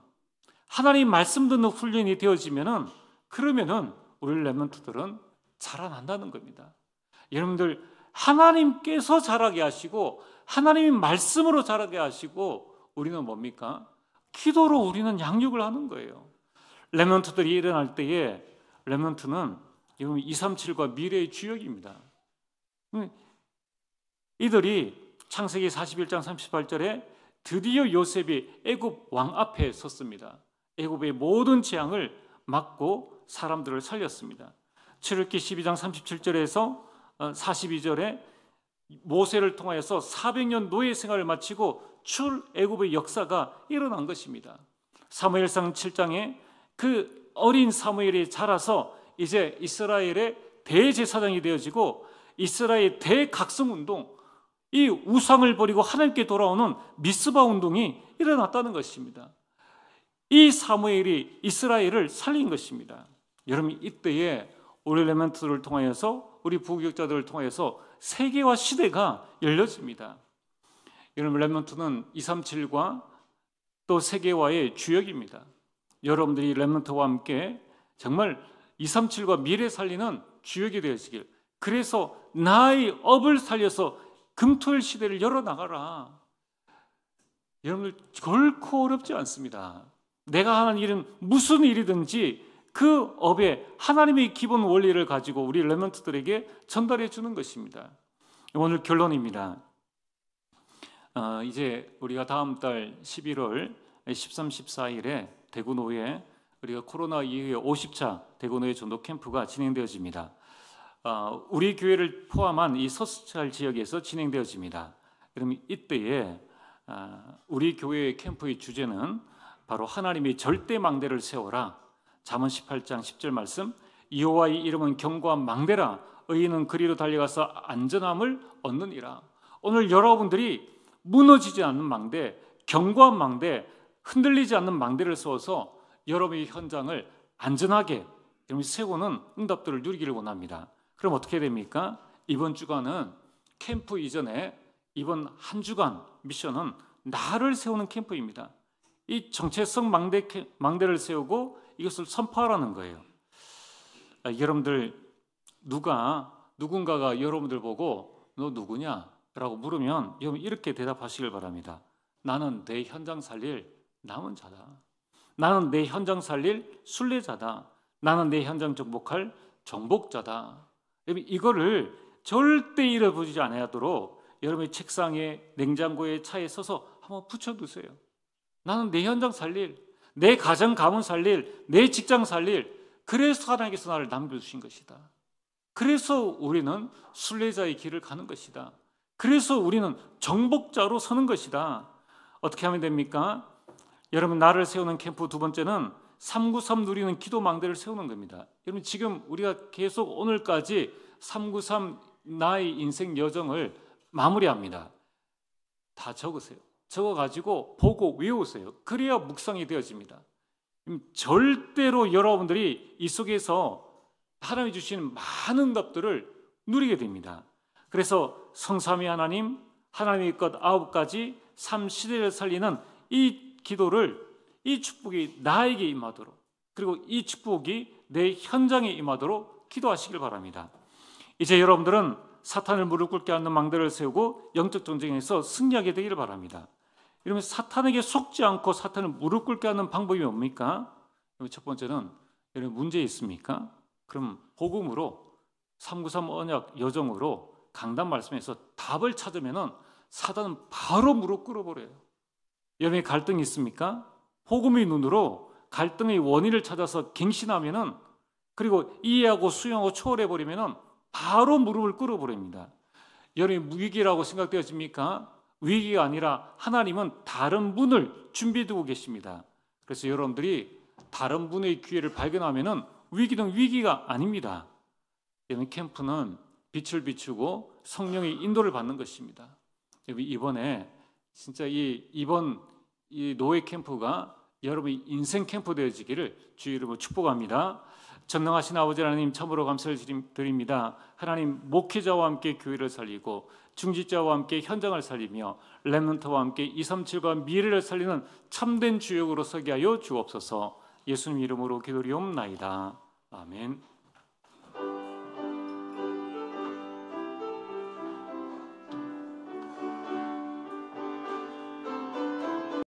하나님 말씀 듣는 훈련이 되어지면은, 그러면은 우리 렘넌트들은 자라난다는 겁니다. 여러분들, 하나님께서 자라게 하시고 하나님의 말씀으로 자라게 하시고, 우리는 뭡니까? 기도로 우리는 양육을 하는 거예요. 렘넌트들이 일어날 때에 렘넌트는 237과 미래의 주역입니다. 이들이 창세기 41장 38절에 드디어 요셉이 애굽 왕 앞에 섰습니다. 애굽의 모든 재앙을 막고 사람들을 살렸습니다. 출애굽기 12장 37절에서 42절에 모세를 통하여서 400년 노예 생활을 마치고 출애굽의 역사가 일어난 것입니다. 사무엘상 7장에 그 어린 사무엘이 자라서 이제 이스라엘의 대제사장이 되어지고 이스라엘 대각성운동, 이 우상을 버리고 하나님께 돌아오는 미스바 운동이 일어났다는 것입니다. 이 사무엘이 이스라엘을 살린 것입니다. 여러분, 이때에 우리 렘넌트들을 통하여서, 우리 부교육자들을 통해서 세계화 시대가 열려집니다. 여러분, 렘넌트는 237과 또 세계화의 주역입니다. 여러분들이 렘넌트와 함께 정말 237과 미래 살리는 주역이 되어지길, 그래서 나의 업을 살려서 금토일 시대를 열어나가라. 여러분들, 결코 어렵지 않습니다. 내가 하는 일은 무슨 일이든지 그 업에 하나님의 기본 원리를 가지고 우리 렘넌트들에게 전달해 주는 것입니다. 오늘 결론입니다. 이제 우리가 다음 달 11월 13, 14일에 대구노회, 우리가 코로나 이후에 50차 대구노회 전도 캠프가 진행되어집니다. 우리 교회를 포함한 이 서스찰 지역에서 진행되어집니다. 그러면 이때에 우리 교회의 캠프의 주제는 바로 하나님의 절대 망대를 세워라. 잠언 18장 10절 말씀, 여호와의 이름은 견고한 망대라. 의인은 그리로 달려가서 안전함을 얻느니라. 오늘 여러분들이 무너지지 않는 망대, 견고한 망대, 흔들리지 않는 망대를 세워서 여러분의 현장을 안전하게 세우는 응답들을 누리기를 원합니다. 그럼 어떻게 됩니까? 이번 주간은 캠프 이전에 이번 한 주간 미션은 나를 세우는 캠프입니다. 이 정체성 망대를 세우고 이것을 선포하라는 거예요. 여러분들, 누군가가 여러분들 보고 너 누구냐? 라고 물으면 여러분 이렇게 대답하시길 바랍니다. 나는 내 현장 살릴 남은 자다. 나는 내 현장 살릴 순례자다. 나는 내 현장 정복할 정복자다. 여러분, 이거를 절대 잃어버리지 않도록 여러분의 책상에, 냉장고에, 차에 써서 한번 붙여두세요. 나는 내 현장 살릴, 내 가정 가문 살릴, 내 직장 살릴, 그래서 하나님께서 나를 남겨주신 것이다. 그래서 우리는 순례자의 길을 가는 것이다. 그래서 우리는 정복자로 서는 것이다. 어떻게 하면 됩니까? 여러분, 나를 세우는 캠프 두 번째는 393 누리는 기도 망대를 세우는 겁니다. 여러분, 지금 우리가 계속 오늘까지 393 나의 인생 여정을 마무리합니다. 다 적으세요. 적어가지고 보고 외우세요. 그래야 묵상이 되어집니다. 절대로 여러분들이 이 속에서 하나님이 주시는 많은 응답들을 누리게 됩니다. 그래서 성삼위 하나님, 하나님의 것 9가지 삶 시대를 살리는 이 기도를, 이 축복이 나에게 임하도록, 그리고 이 축복이 내 현장에 임하도록 기도하시길 바랍니다. 이제 여러분들은 사탄을 무릎 꿇게 하는 망대를 세우고 영적 전쟁에서 승리하게 되기를 바랍니다. 이러면 사탄에게 속지 않고 사탄을 무릎 꿇게 하는 방법이 뭡니까? 첫 번째는 여러분 문제 있습니까? 그럼 복음으로 393 언약 여정으로 강단 말씀에서 답을 찾으면은 사단은 바로 무릎 꿇어버려요. 여러분의 갈등이 있습니까? 복음의 눈으로 갈등의 원인을 찾아서 갱신하면은, 그리고 이해하고 수용하고 초월해버리면은 바로 무릎을 꿇어버립니다. 여러분이 위기라고 생각되어집니까? 위기가 아니라 하나님은 다른 문을 준비해 두고 계십니다. 그래서 여러분들이 다른 분의 기회를 발견하면은 위기는 위기가 아닙니다. 여러분 캠프는 빛을 비추고 성령의 인도를 받는 것입니다. 이번에 진짜 이번 노예 캠프가 여러분의 인생 캠프 되어지기를 주의 이름으로 축복합니다. 전능하신 아버지 하나님, 참으로 감사를 드립니다. 하나님, 목회자와 함께 교회를 살리고 중직자와 함께 현장을 살리며 렘넌트와 함께 237과 미래를 살리는 참된 주역으로 서게 하여 주옵소서. 예수님 이름으로 기도리옵나이다. 아멘.